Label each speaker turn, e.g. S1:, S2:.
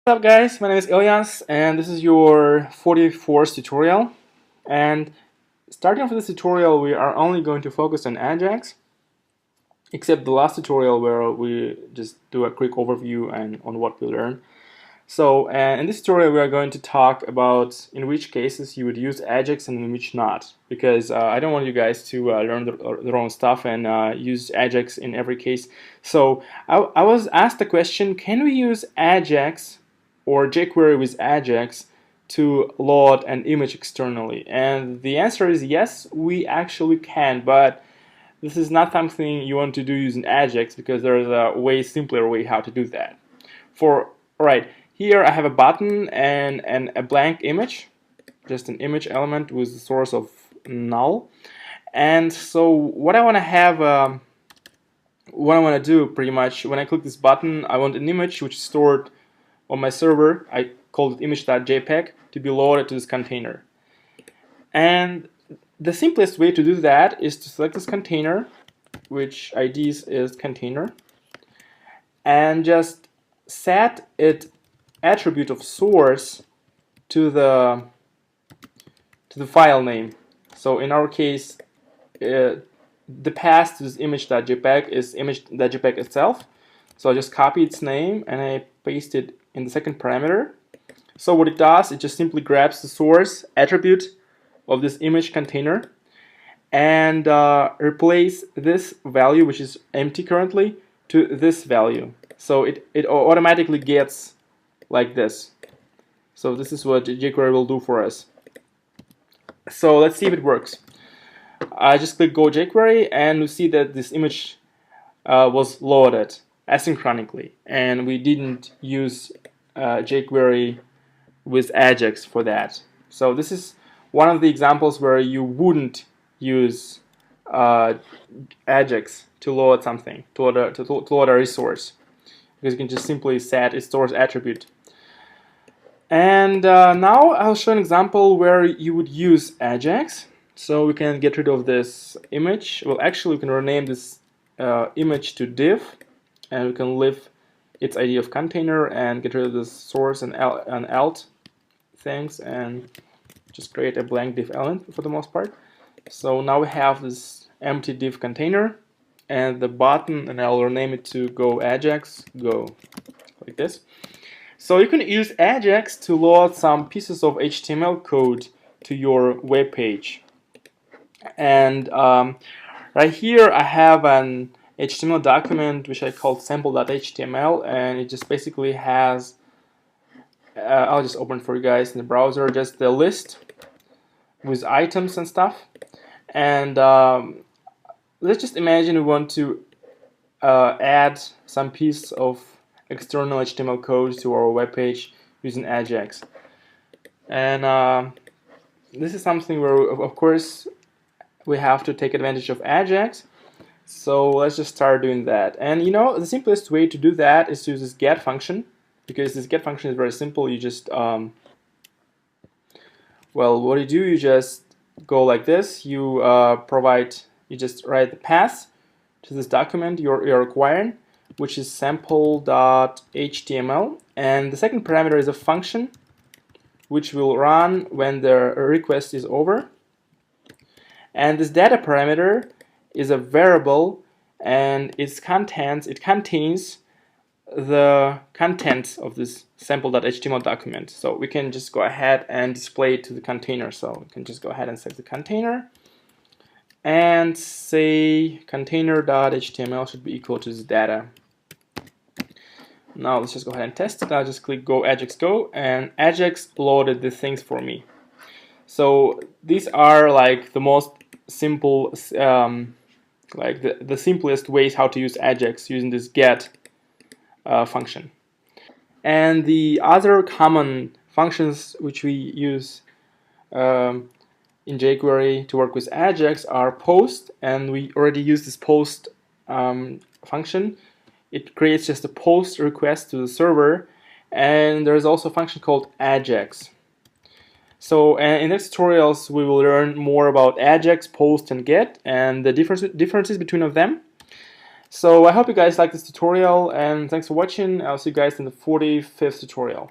S1: What's up guys, my name is Ilyas and this is your 44th tutorial, and starting off with this tutorial we are only going to focus on AJAX, except the last tutorial where we just do a quick overview and on what we learn. So in this tutorial we are going to talk about in which cases you would use AJAX and in which not, because I don't want you guys to learn the wrong stuff and use AJAX in every case. So I was asked the question, can we use AJAX or jQuery with AJAX to load an image externally? And the answer is yes, we actually can, but this is not something you want to do using AJAX because there is a way simpler way how to do that. Alright, here I have a button and a blank image, just an image element with the source of null. And so what I want to have, what I want to do pretty much, when I click this button, I want an image which is stored on my server. I called it image.jpg to be loaded to this container. And the simplest way to do that is to select this container, which ID is container, and just set it attribute of source to the file name. So in our case, the path to this image.jpg is image.jpg itself. So I just copy its name and I paste it in the second parameter. So what it does, it just simply grabs the source attribute of this image container and replace this value, which is empty currently, to this value. So it automatically gets like this. So this is what jQuery will do for us. So let's see if it works. I just click Go jQuery and we see that this image was loaded asynchronically, and we didn't use jQuery with AJAX for that. So this is one of the examples where you wouldn't use AJAX to load something, to load a resource, because you can just simply set its source attribute. And now I'll show an example where you would use AJAX. So we can get rid of this image. Well, actually we can rename this image to div, and we can leave its ID of container and get rid of the source and alt things and just create a blank div element for the most part. So now we have this empty div container and the button, and I'll rename it to Go AJAX, go, like this. So you can use AJAX to load some pieces of HTML code to your web page. And right here I have an HTML document which I called sample.html, and it just basically has, I'll just open it for you guys in the browser, just the list with items and stuff. And let's just imagine we want to add some piece of external HTML code to our web page using AJAX. And this is something where, of course, we have to take advantage of AJAX. So let's just start doing that. And you know, the simplest way to do that is to use this get function, because this get function is very simple. You just, well, what you do, you just go like this. You you just write the path to this document you're requiring, which is sample.html, and the second parameter is a function which will run when the request is over. And this data parameter is a variable, and it contains the contents of this sample.html document. So we can just go ahead and display it to the container. So we can just go ahead and set the container and say container.html should be equal to this data. Now let's just go ahead and test it. I'll just click Go AJAX Go, and AJAX loaded the things for me. So these are like the most simple, like the simplest ways how to use AJAX using this get function. And the other common functions which we use in jQuery to work with AJAX are post, and we already use this post function. It creates just a post request to the server, and there's also a function called AJAX. So in next tutorials we will learn more about AJAX, post, and get, and the differences between them. So I hope you guys like this tutorial, and thanks for watching. I'll see you guys in the 45th tutorial.